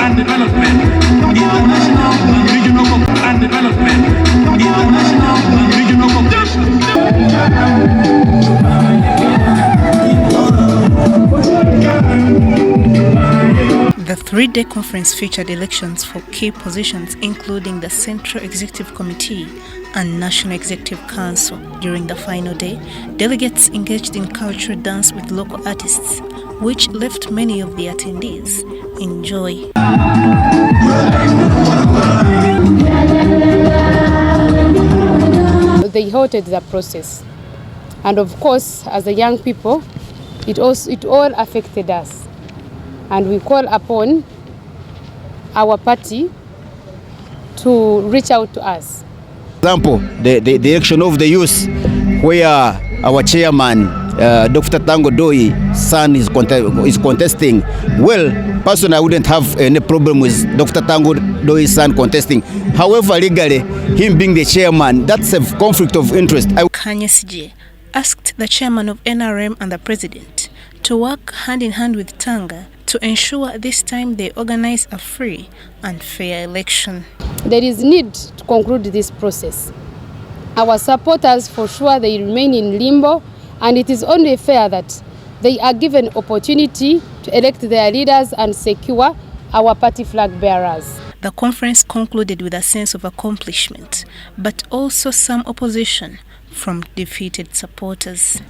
and development, international and regional and development, international and regional cooperation. The three-day conference featured elections for key positions including the Central Executive Committee and National Executive Council. During the final day, delegates engaged in cultural dance with local artists, which left many of the attendees in joy. They halted the process, and of course, as the young people, it all affected us, and we call upon our party to reach out to us. Example, the election of the youth, where our chairman, Dr. Tango Doi's son is contesting. Well, personally, I wouldn't have any problem with Dr. Tango Doi's son contesting. However, legally, him being the chairman, that's a conflict of interest. Kanyesije asked the chairman of NRM and the president to work hand in hand with Tanga to ensure this time they organize a free and fair election. There is need to conclude this process. Our supporters, for sure, they remain in limbo, and it is only fair that they are given opportunity to elect their leaders and secure our party flag bearers. The conference concluded with a sense of accomplishment, but also some opposition from defeated supporters.